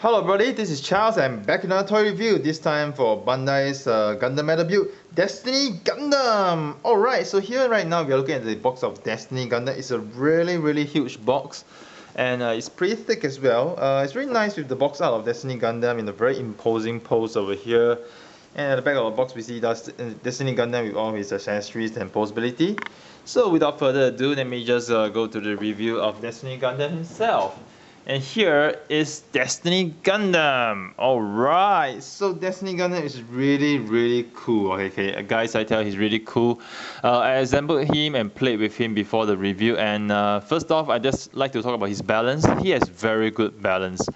Hello everybody, this is Charles. I'm back in another toy review, this time for Bandai's Gundam metal build, Destiny Gundam! Alright, so here right now we are looking at the box of Destiny Gundam. It's a really huge box and it's pretty thick as well. It's really nice with the box art of Destiny Gundam in a very imposing pose over here. And at the back of the box we see Destiny Gundam with all his accessories and posability. So without further ado, let me just go to the review of Destiny Gundam himself. And here is Destiny Gundam. Alright, so Destiny Gundam is really cool. Okay, guys, I tell he's really cool. I assembled him and played with him before the review. And first off, I just like to talk about his balance. He has very good balance.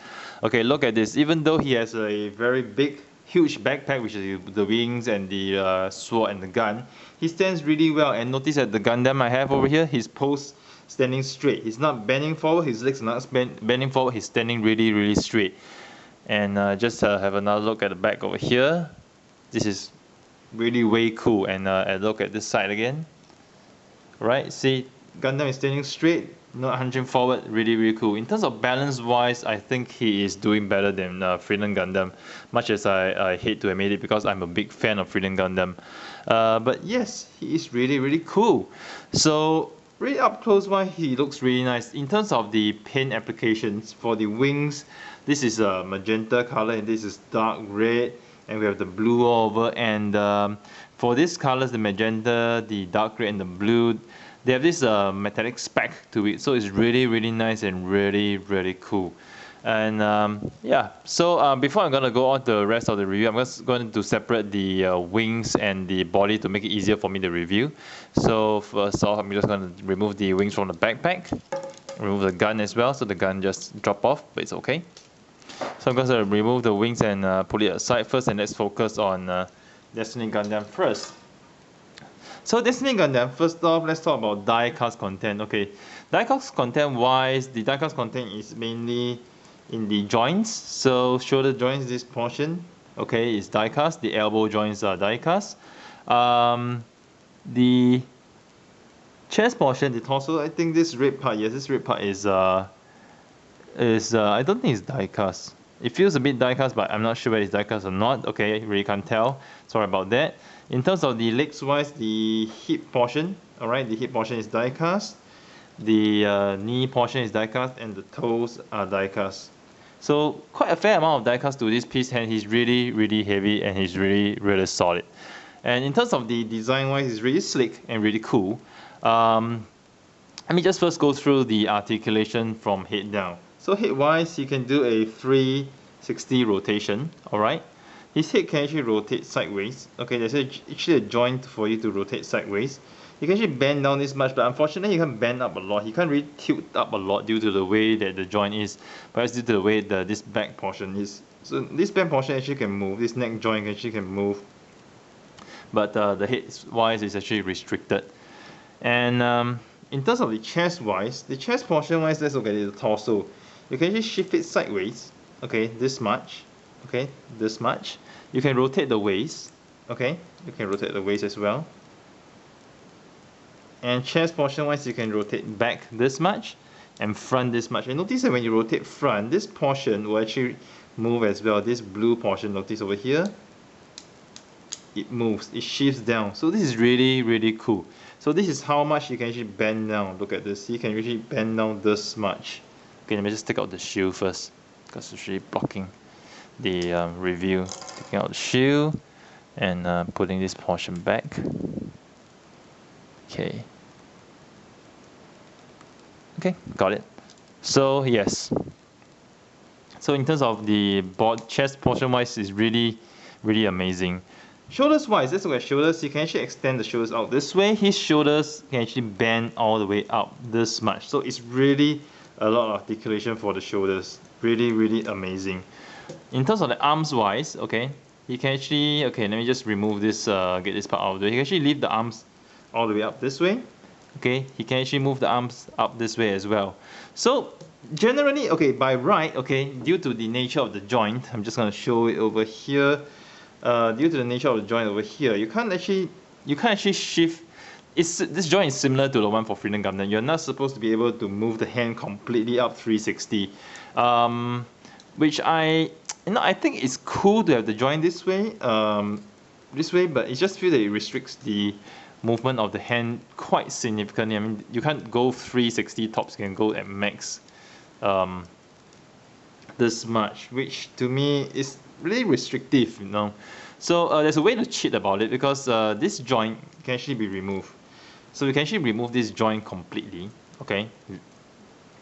Okay, look at this. Even though he has a very big, huge backpack, which is the wings and the sword and the gun, he stands really well. And notice that the Gundam I have over here, his pose standing straight. He's not bending forward, his legs are not bending forward, he's standing really straight. And just have another look at the back over here. This is really way cool. And look at this side again. Right, see, Gundam is standing straight, not hunching forward, really cool. In terms of balance wise, I think he is doing better than Freedom Gundam, much as I hate to admit it because I'm a big fan of Freedom Gundam. But yes, he is really cool. So really up close wise, he looks really nice. In terms of the paint applications for the wings, this is a magenta color and this is dark red, and we have the blue all over. And for these colors, the magenta, the dark red and the blue, they have this metallic speck to it, so it's really nice and really cool. And yeah, so before I'm gonna go on to the rest of the review, I'm just going to separate the wings and the body to make it easier for me to review. So first off, I'm just going to remove the wings from the backpack, remove the gun as well, so the gun just drop off, but it's okay. So I'm going to remove the wings and put it aside first, and let's focus on Destiny Gundam first. So Destiny Gundam, first off, let's talk about die-cast content. Okay, die-cast content wise, the die-cast content is mainly in the joints. So shoulder joints, this portion, okay, is die-cast. The elbow joints are die-cast. The chest portion, the torso, I think this red part, yes, this red part is I don't think it's die-cast. It feels a bit die-cast, but I'm not sure whether it's die-cast or not. Okay, really can't tell. Sorry about that. In terms of the legs wise, the hip portion, alright, the hip portion is die-cast. The knee portion is die-cast, and the toes are die-cast. So quite a fair amount of die-cast to this piece, and he's really heavy and he's really solid. And in terms of the design wise, it's really slick and really cool. Let me just first go through the articulation from head down. So head wise, you can do a 360 rotation, alright. His head can actually rotate sideways. Okay, there's actually a joint for you to rotate sideways. You can actually bend down this much, but unfortunately you can't bend up a lot. He can't really tilt up a lot due to the way that the joint is, perhaps due to the way this back portion is. So this back portion actually can move, this neck joint actually can move, but the head wise is actually restricted. And in terms of the chest wise, the chest portion wise, let's look at the torso. You can actually shift it sideways, okay, this much, okay, this much. You can rotate the waist, okay, you can rotate the waist as well. And chest portion wise, you can rotate back this much and front this much. And notice that when you rotate front, this portion will actually move as well. This blue portion, notice over here, it moves, it shifts down. So this is really cool. So this is how much you can actually bend down. Look at this, you can really bend down this much. Okay, let me just take out the shield first, because it's really blocking the review. Taking out the shield and putting this portion back. Okay, got it. So yes, so in terms of the chest portion wise, is really amazing. Shoulders wise, let's look at shoulders. You can actually extend the shoulders out this way. His shoulders can actually bend all the way up this much, so it's really a lot of articulation for the shoulders. Really amazing. In terms of the arms wise, okay, he can actually, okay, let me just remove this, get this part out of the way. He can actually lift the arms all the way up this way. Okay, he can actually move the arms up this way as well. So generally, okay, by right, okay, due to the nature of the joint, I'm just going to show it over here. Due to the nature of the joint over here, you can't actually shift. This joint is similar to the one for Freedom Gundam. You're not supposed to be able to move the hand completely up 360. which I think it's cool to have the joint this way, but it just feels that it restricts the movement of the hand quite significantly. I mean, you can't go 360 tops, you can go at max this much, which to me is really restrictive, you know. So there's a way to cheat about it, because this joint can actually be removed. So you can actually remove this joint completely. Okay.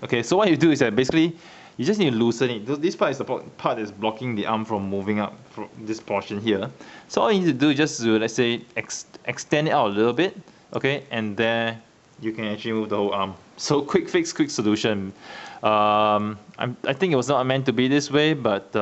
Okay. So what you do is that basically you just need to loosen it. This part is the part that's blocking the arm from moving up from this portion here. So all you need to do is just to, let's say, extend it out a little bit. Okay, and there you can actually move the whole arm. So quick fix, quick solution. I think it was not meant to be this way, but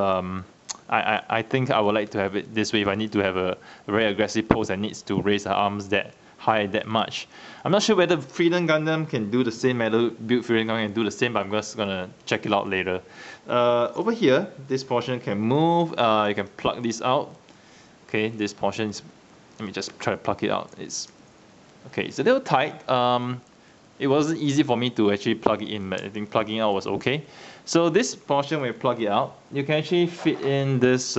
I think I would like to have it this way if I need to have a very aggressive pose that needs to raise the arms that high that much. I'm not sure whether Freedom Gundam can do the same, Metal Build Freedom Gundam can do the same, but I'm just gonna check it out later. Over here, this portion can move. You can plug this out. Okay, this portion is, let me just try to plug it out. It's okay, it's a little tight. It wasn't easy for me to actually plug it in, but I think plugging it out was okay. So this portion, when you plug it out, you can actually fit in this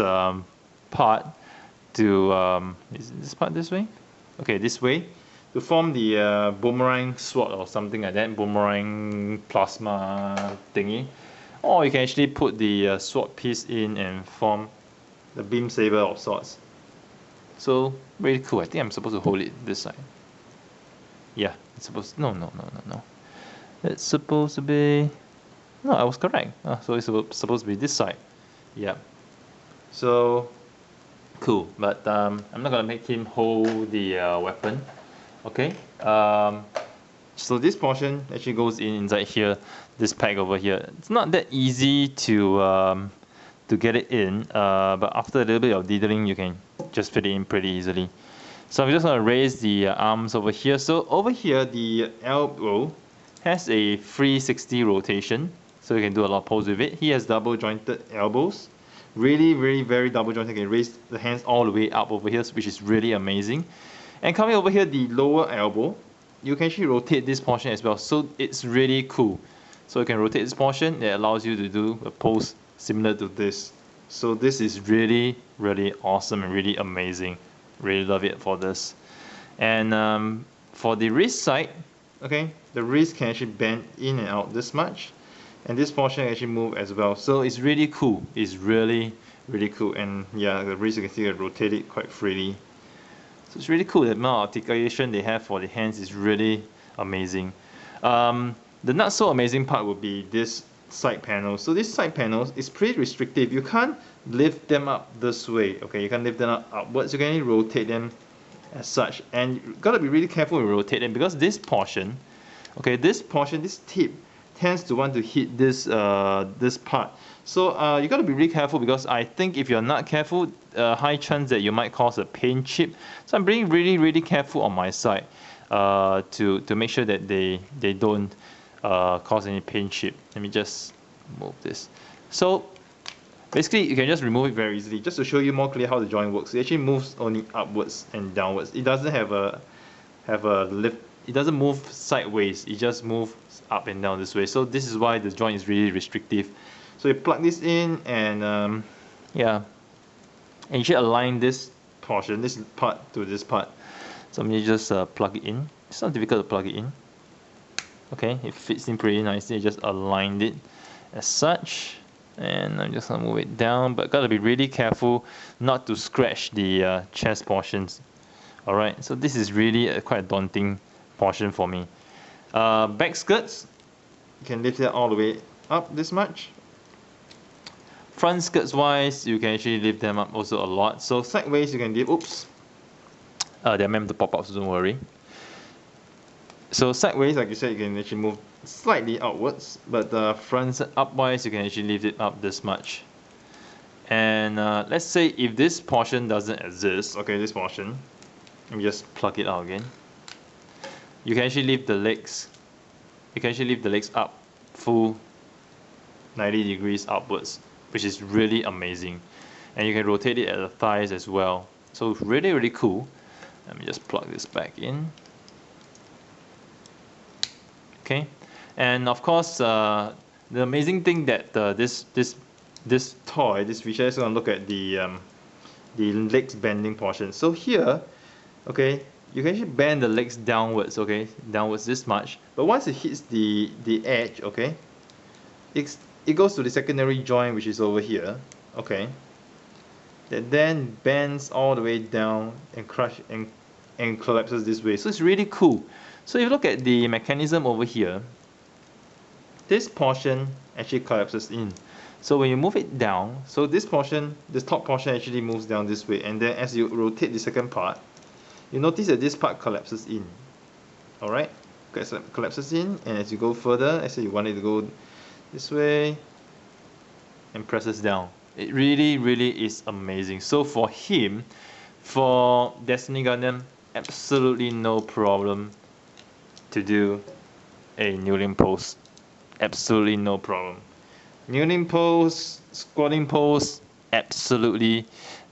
part to, is this part this way? Okay, this way, to form the boomerang sword or something like that, boomerang plasma thingy. Or you can actually put the sword piece in and form the beam saber of sorts. So, really cool. I think I'm supposed to hold it this side. Yeah, it's supposed to, no. It's supposed to be, no, I was correct. So it's supposed to be this side. Yeah. So, cool, but I'm not gonna make him hold the weapon. Okay. So this portion actually goes inside here, this pack over here. It's not that easy to get it in, but after a little bit of detailing, you can just fit it in pretty easily. So I'm just gonna raise the arms over here. So over here, the elbow has a 360 rotation, so you can do a lot of poses with it. He has double jointed elbows. Really, really, very double jointed. You can raise the hands all the way up over here, which is really amazing. And coming over here, the lower elbow, you can actually rotate this portion as well. So it's really cool. So you can rotate this portion. It allows you to do a pose similar to this. So this is really, really awesome and really amazing. Really love it for this. And for the wrist side, okay, the wrist can actually bend in and out this much. And this portion actually move as well. So it's really cool. It's really, really cool. And yeah, the wrist, you can see it rotate it quite freely. So it's really cool. The amount of articulation they have for the hands is really amazing. The not so amazing part would be this side panel. So this side panel is pretty restrictive. You can't lift them up this way. Okay, you can't lift them up upwards. You can only rotate them as such. And you gotta be really careful when you rotate them, because this portion, okay, this tip tends to want to hit this this part. So you got to be really careful, because I think if you're not careful, high chance that you might cause a paint chip. So I'm being really, really careful on my side to make sure that they don't cause any paint chip. Let me just move this. So basically, you can just remove it very easily. Just to show you more clearly how the joint works, it actually moves only upwards and downwards. It doesn't have a lift. It doesn't move sideways. It just moves up and down this way. So this is why the joint is really restrictive. So you plug this in, and yeah, and you should align this portion, this part to this part. So let me just plug it in. It's not difficult to plug it in. Okay, it fits in pretty nicely. Just aligned it as such, and I'm just gonna move it down, but gotta be really careful not to scratch the chest portions. All right, so this is really quite a daunting portion for me. Back skirts, you can lift it all the way up this much. Front skirts wise, you can actually lift them up also a lot. So sideways you can lift, oops, they're meant to pop up, so don't worry. So sideways, like you said, you can actually move slightly outwards, but the front upwise, you can actually lift it up this much. And let's say if this portion doesn't exist, okay, this portion, let me just plug it out again. You can actually lift the legs. You can actually lift the legs up full 90 degrees upwards, which is really amazing. And you can rotate it at the thighs as well. So really, really cool. Let me just plug this back in. Okay, and of course, the amazing thing that this this toy, this feature is going to look at the legs bending portion. So here, okay, you can actually bend the legs downwards, okay, downwards this much. But once it hits the edge, okay, it goes to the secondary joint, which is over here, okay, that then bends all the way down and and collapses this way. So it's really cool. So if you look at the mechanism over here, this portion actually collapses in. So when you move it down, so this portion, this top portion actually moves down this way, and then as you rotate the second part, you notice that this part collapses in. Alright? Collapses in, and as you go further, let's say you want it to go this way, and presses down. It really, really is amazing. So for him, for Destiny Gundam, absolutely no problem to do a kneeling pose. Absolutely no problem. Kneeling pose, squatting pose, absolutely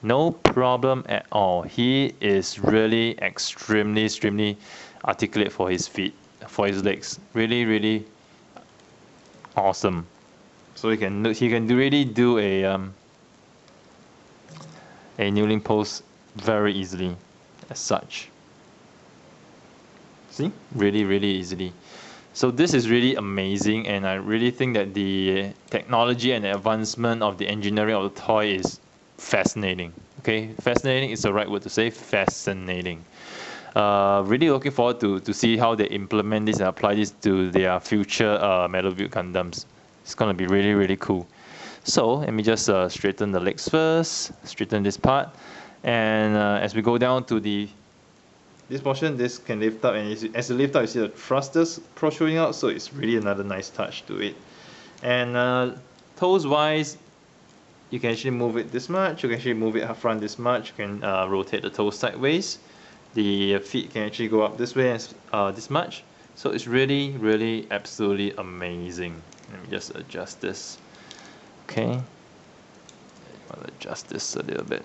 no problem at all. He is really extremely articulate for his feet, for his legs. Really, really awesome. So he can really do a kneeling pose very easily, as such. See, really easily. So this is really amazing, and I really think that the technology and the advancement of the engineering of the toy is fascinating. Okay, fascinating is the right word to say. Fascinating. Really looking forward to see how they implement this and apply this to their future Metal Build Gundams. It's gonna be really cool. So let me just straighten the legs first, straighten this part, and as we go down to this portion, this can lift up, and as you lift up, you see the thrusters protruding out, so it's really another nice touch to it. And toes wise, you can actually move it this much, you can actually move it up front this much, you can rotate the toes sideways. The feet can actually go up this way as this much. So it's really absolutely amazing. Let me just adjust this. Okay, I'll adjust this a little bit.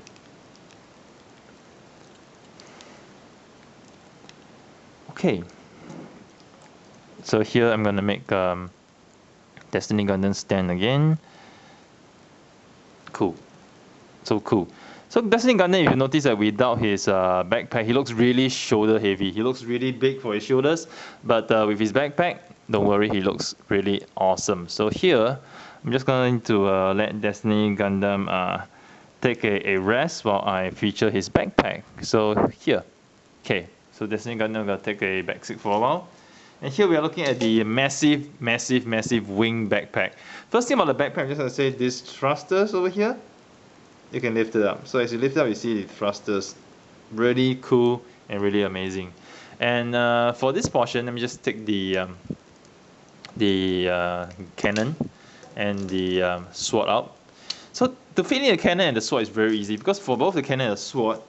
Okay, so here I'm gonna make Destiny Gundam stand again. Cool, so cool. So Destiny Gundam, if you notice that without his backpack, he looks really shoulder heavy. He looks really big for his shoulders, but with his backpack, don't worry, he looks really awesome. So here, I'm just going to let Destiny Gundam take a rest while I feature his backpack. So here, okay. So Destiny Gundam will take a back seat for a while. And here we are looking at the massive wing backpack. First thing about the backpack, I'm just going to say these thrusters over here, you can lift it up. So as you lift it up, you see the thrusters. Really cool and really amazing. And for this portion, let me just take the cannon and the sword out. So to fit in the cannon and the sword is very easy, because for both the cannon and the sword,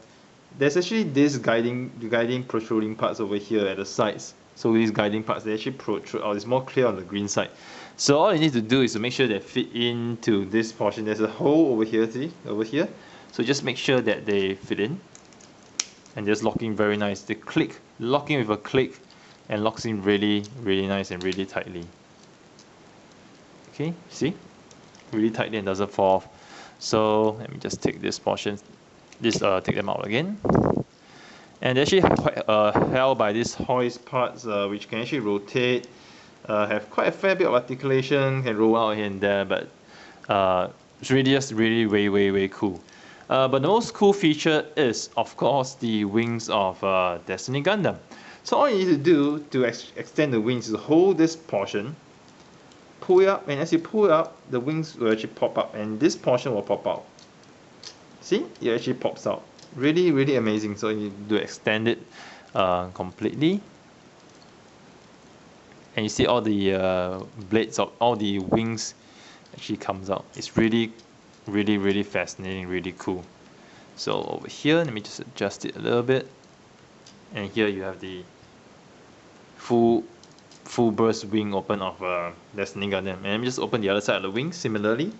there's actually this guiding protruding parts over here at the sides. So these guiding parts, they actually protrude out. It's more clear on the green side. So all you need to do is to make sure they fit into this portion. There's a hole over here, see? Over here. So just make sure that they fit in. And just locking very nice. They click, locking with a click, and locks in really nice and really tightly. Okay, see? Really tightly and doesn't fall off. So let me just take this portion. Take them out again, and they're actually held by these hoist parts, which can actually rotate, have quite a fair bit of articulation, can roll out here and there, but it's really just way cool. But the most cool feature is, of course, the wings of Destiny Gundam. So all you need to do to extend the wings is hold this portion, pull it up, and as you pull it up, the wings will actually pop up, and this portion will pop out. See, it actually pops out. Really amazing. So you need to extend it completely, and you see all the blades of all the wings actually comes out. It's really fascinating, really cool. So over here, let me just adjust it a little bit, and here you have the full burst wing open of Destiny Gundam. And let me just open the other side of the wing. Similarly,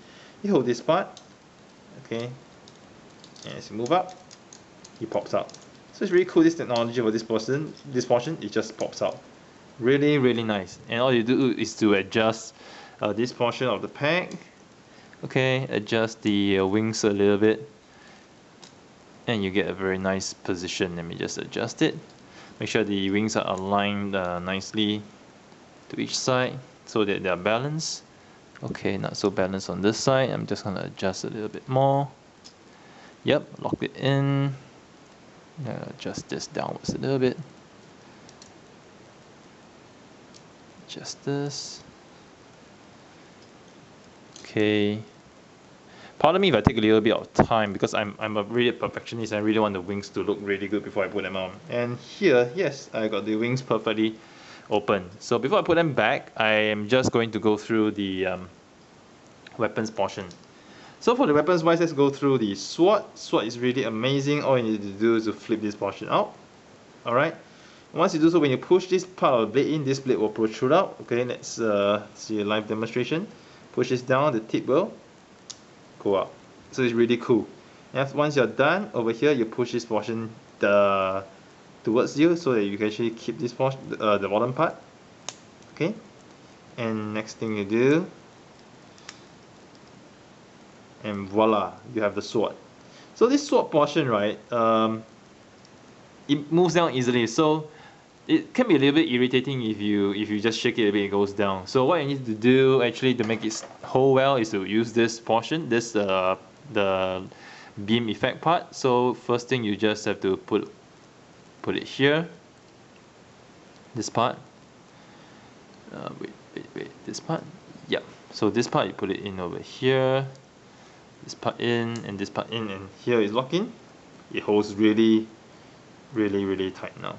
you hold this part, okay. And as you move up, he pops out. So it's really cool, this technology for this portion, it just pops out. Really nice. And all you do is to adjust this portion of the pack. Okay, adjust the wings a little bit, and you get a very nice position. Let me just adjust it. Make sure the wings are aligned nicely to each side so that they are balanced. Okay, not so balanced on this side. I'm just gonna adjust a little bit more. Yep, lock it in. Adjust this downwards a little bit. Adjust this. Okay. Pardon me if I take a little bit of time because I'm a really perfectionist. I really want the wings to look really good before I put them on. And here, yes, I got the wings perfectly open. So before I put them back, I am just going to go through the weapons portion. So for the weapons wise, let's go through the sword. Sword is really amazing. All you need to do is to flip this portion out. Alright. Once you do so, when you push this part of the blade in, this blade will protrude out. Okay, let's see a live demonstration. Push this down, the tip will go up. So it's really cool. And once you're done, over here you push this portion towards you so that you can actually keep this portion, the bottom part. Okay. And next thing you do, and voila, you have the sword. So this sword portion, right, it moves down easily. So it can be a little bit irritating if you just shake it a bit, it goes down. So what you need to do actually to make it hold well is to use this portion, this the beam effect part. So first thing you just have to put it here, this part. Wait, this part. Yeah. So this part you put it in over here, this part in, and this part in, and here is lock in. It holds really tight now.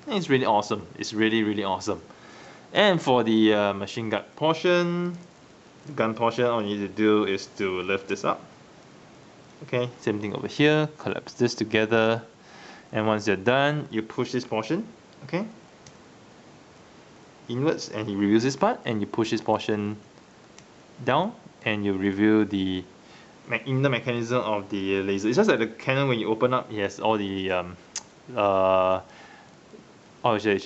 And it's really awesome. It's really awesome. And for the machine gun portion, the gun portion, all you need to do is to lift this up. Okay, same thing over here. Collapse this together, and once you're done, you push this portion, okay, inwards, and you reveal this part, and you push this portion down, and you reveal the inner mechanism of the laser. It's just like the cannon when you open up, it has all the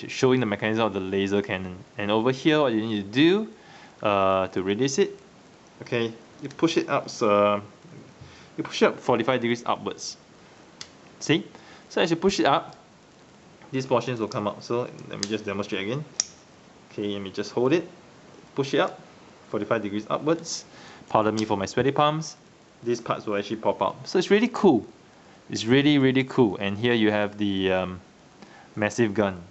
showing the mechanism of the laser cannon. And over here, what you need to do to release it, okay, you push it up. So you push it up 45 degrees upwards. See? So as you push it up, these portions will come out. So let me just demonstrate again. Okay, let me just hold it, push it up 45 degrees upwards. Pardon me for my sweaty palms. These parts will actually pop out. So it's really cool. It's really cool. And here you have the massive gun.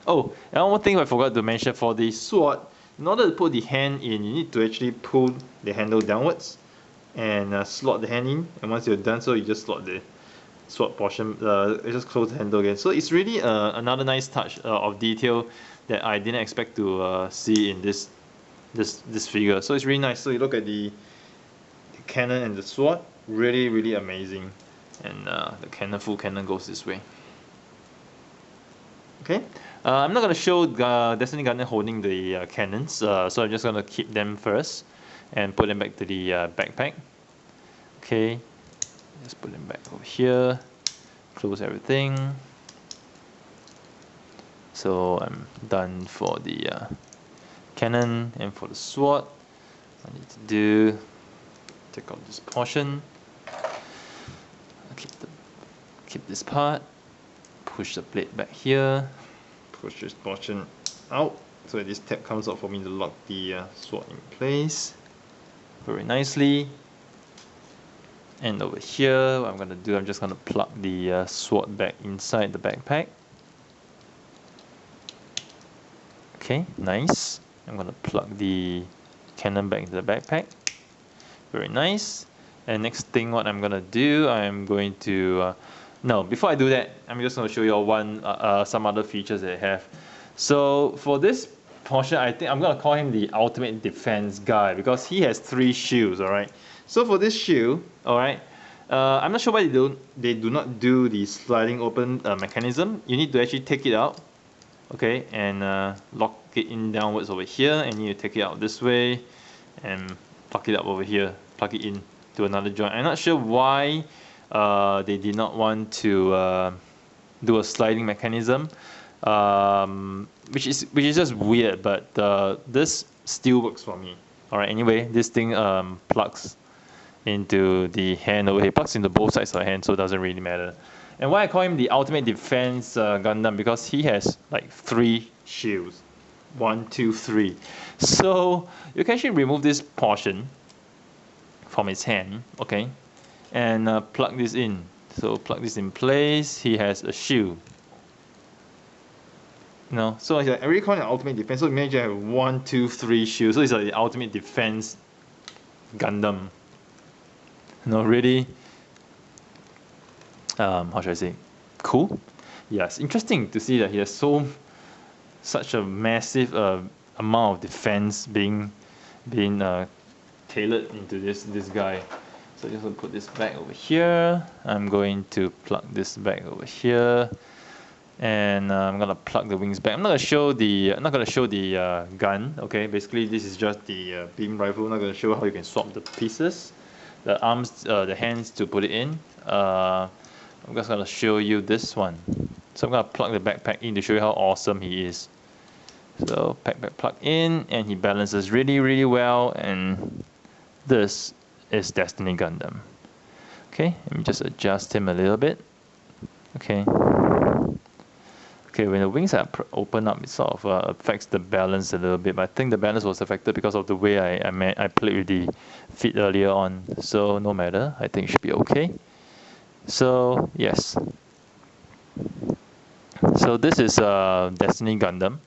Oh, and one more thing I forgot to mention, for the sword, in order to put the hand in, you need to actually pull the handle downwards and slot the hand in. And once you're done so, you just slot the sword portion, you just close the handle again. So it's really another nice touch of detail that I didn't expect to see in this figure. So it's really nice. So you look at the cannon and the sword, really amazing. And the full cannon goes this way. Okay, I'm not going to show Destiny Gundam holding the cannons, so I'm just going to keep them first and put them back to the backpack. Okay, just put them back over here, close everything. So I'm done for the cannon, and for the sword, I need to do, take out this portion, keep this part, push the plate back here, push this portion out so that this tab comes out for me to lock the sword in place very nicely. And over here, what I'm going to do, I'm just going to plug the sword back inside the backpack. Okay, nice. I'm going to plug the cannon back into the backpack. Very nice. And next thing what I'm going to do, I'm going to no, before I do that, I'm just going to show you all some other features that I have. So for this portion, I think I'm going to call him the ultimate defense guy because he has 3 shields, alright? So for this shield, alright, I'm not sure why they do not do the sliding open mechanism. You need to actually take it out, okay, and lock it in downwards over here, and you take it out this way and plug it up over here, plug it in to another joint. I'm not sure why they did not want to do a sliding mechanism, which is just weird, but this still works for me. Alright, anyway, this thing plugs into the hand over here. It plugs into both sides of the hand, so it doesn't really matter. And why I call him the ultimate defense Gundam, because he has like 3 shields. 1, 2, 3. So you can actually remove this portion from his hand, okay, and plug this in. So plug this in place. He has a shield. So it's like, I really call it ultimate defense. So imagine you have 1, 2, 3 shields. So it's like the ultimate defense Gundam. Really, how should I say, cool? Yes, interesting to see that he has such a massive amount of defense being tailored into this guy. So I'm just going to put this back over here. I'm going to plug this back over here, and I'm gonna plug the wings back. I'm not gonna show the gun. Okay, basically this is just the beam rifle. I'm not gonna show how you can swap the pieces, the arms, the hands to put it in. I'm just gonna show you this one. So I'm gonna plug the backpack in to show you how awesome he is. So backpack plug in, and he balances really, really well. And this is Destiny Gundam. Okay, let me just adjust him a little bit. Okay. Okay, when the wings are open up, it sort of affects the balance a little bit. But I think the balance was affected because of the way I played with the feet earlier on. So no matter, I think it should be okay. So yes. So this is Destiny Gundam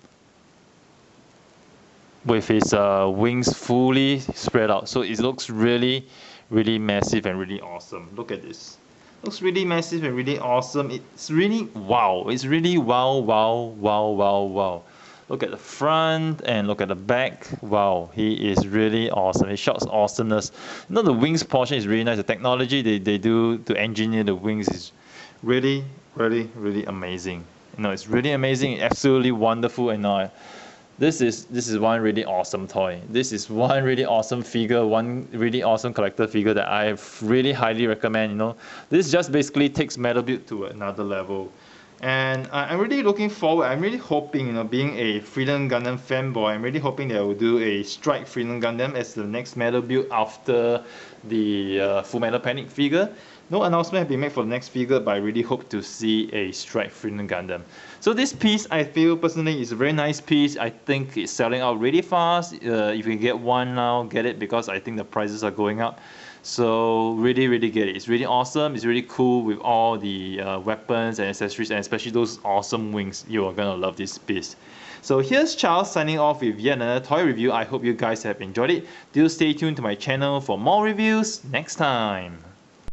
with his wings fully spread out. So it looks really, really massive and really awesome. Look at this. Looks really massive and really awesome. It's really wow. It's really wow, wow, wow, wow, wow. Look at the front and look at the back. Wow, he is really awesome. It shouts awesomeness. The wings portion is really nice. The technology they do to engineer the wings is really, really, really amazing. It's really amazing, absolutely wonderful. And this is one really awesome toy. This is one really awesome figure, one really awesome collector figure that I really highly recommend. This just basically takes Metal Build to another level. And I'm really looking forward. I'm really hoping, being a Freedom Gundam fanboy, I'm really hoping they will do a Strike Freedom Gundam as the next Metal Build after the Full Metal Panic figure. No announcement has been made for the next figure, but I really hope to see a Strike Freedom Gundam. So this piece, I feel personally, is a very nice piece. I think it's selling out really fast. If you can get one now, get it, because I think the prices are going up. So really, really get it. It's really awesome. It's really cool with all the weapons and accessories, and especially those awesome wings. You are gonna love this piece. So here's Charles signing off with yet another toy review. I hope you guys have enjoyed it. Do stay tuned to my channel for more reviews next time.